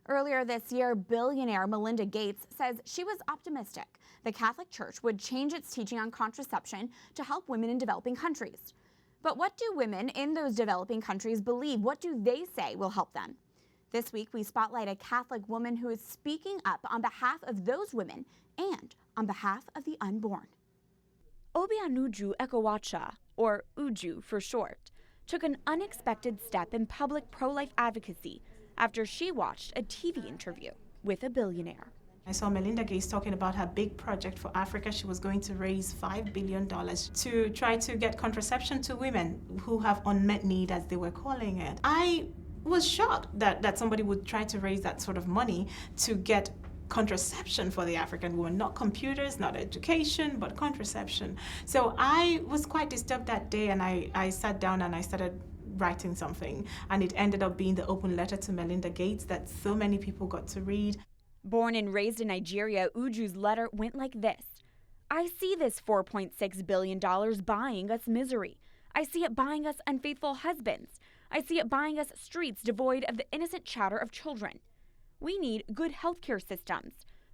Earlier this year, billionaire Melinda Gates says she was optimistic the Catholic Church would change its teaching on contraception to help women in developing countries. But what do women in those developing countries believe? What do they say will help them? This week, we spotlight a Catholic woman who is speaking up on behalf of those women and on behalf of the unborn. Obianuju Ekeocha, or Uju for short, took an unexpected step in public pro-life advocacy after she watched a TV interview with a billionaire. I saw Melinda Gates talking about her big project for Africa. She was going to raise $5 billion to try to get contraception to women who have unmet need, as they were calling it. I was shocked that somebody would try to raise that sort of money to get contraception for the African woman, not computers, not education, but contraception. So I was quite disturbed that day, and I sat down and I started writing something, and it ended up being the open letter to Melinda Gates that so many people got to read. Born and raised in Nigeria, Uju's letter went like this. I see this $4.6 billion buying us misery. I see it buying us unfaithful husbands. I see it buying us streets devoid of the innocent chatter of children. We need good healthcare systems,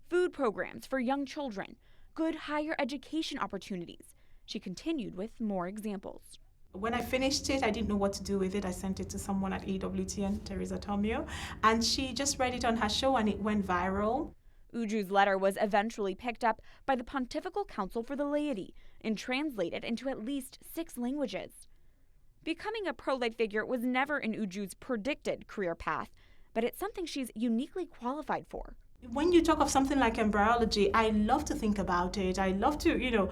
food programs for young children, good higher education opportunities. She continued with more examples. When I finished it, I didn't know what to do with it. I sent it to someone at EWTN, Teresa Tomio, and she just read it on her show and it went viral. Uju's letter was eventually picked up by the Pontifical Council for the Laity and translated into at least 6 languages. Becoming a pro-life figure was never in Uju's predicted career path, but it's something she's uniquely qualified for. When you talk of something like embryology, I love to think about it. I love to,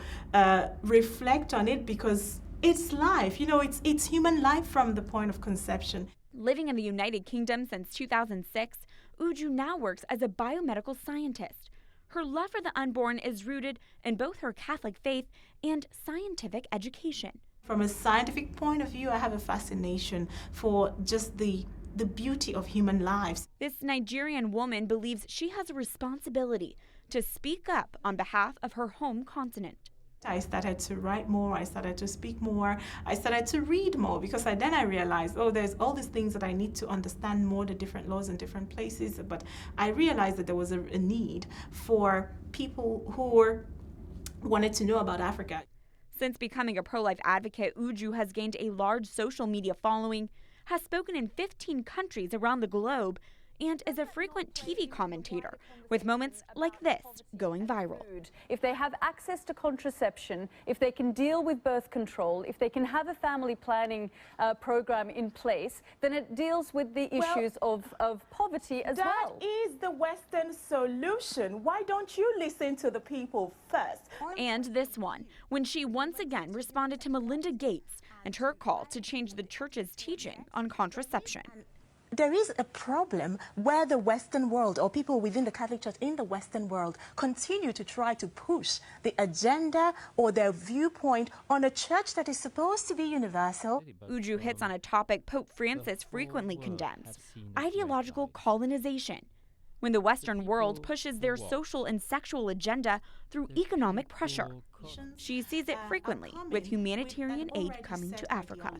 reflect on it because it's life. It's human life from the point of conception. Living in the United Kingdom since 2006, Uju now works as a biomedical scientist. Her love for the unborn is rooted in both her Catholic faith and scientific education. From a scientific point of view, I have a fascination for just the beauty of human lives. This Nigerian woman believes she has a responsibility to speak up on behalf of her home continent. I started to write more, I started to speak more, I started to read more, because then I realized, there's all these things that I need to understand more, the different laws in different places. But I realized that there was a need for people who wanted to know about Africa. Since becoming a pro-life advocate, Uju has gained a large social media following, has spoken in 15 countries around the globe, and is a frequent TV commentator, with moments like this going viral. If they have access to contraception, if they can deal with birth control, if they can have a family planning program in place, then it deals with the issues of poverty as well. That is the Western solution. Why don't you listen to the people first? And this one, when she once again responded to Melinda Gates and her call to change the church's teaching on contraception. There is a problem where the Western world, or people within the Catholic Church in the Western world, continue to try to push the agenda or their viewpoint on a church that is supposed to be universal. Uju hits on a topic Pope Francis frequently condemns: ideological colonization. When the Western world pushes their social and sexual agenda through economic pressure. She sees it frequently with humanitarian aid coming to Africa.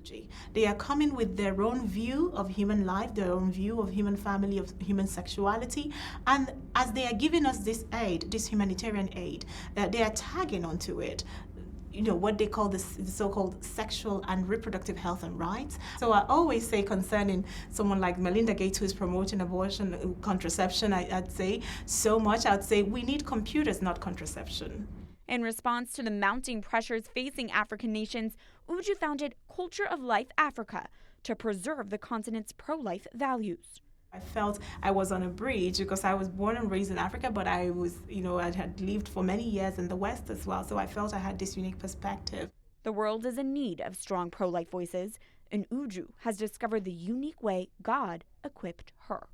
They are coming with their own view of human life, their own view of human family, of human sexuality. And as they are giving us this aid, this humanitarian aid, they are tagging onto it what they call the so-called sexual and reproductive health and rights. So I always say concerning someone like Melinda Gates, who is promoting abortion, contraception, I'd say we need computers, not contraception. In response to the mounting pressures facing African nations, Uju founded Culture of Life Africa to preserve the continent's pro-life values. I felt I was on a bridge because I was born and raised in Africa, but I was, I had lived for many years in the West as well, so I felt I had this unique perspective. The world is in need of strong pro-life voices, and Uju has discovered the unique way God equipped her.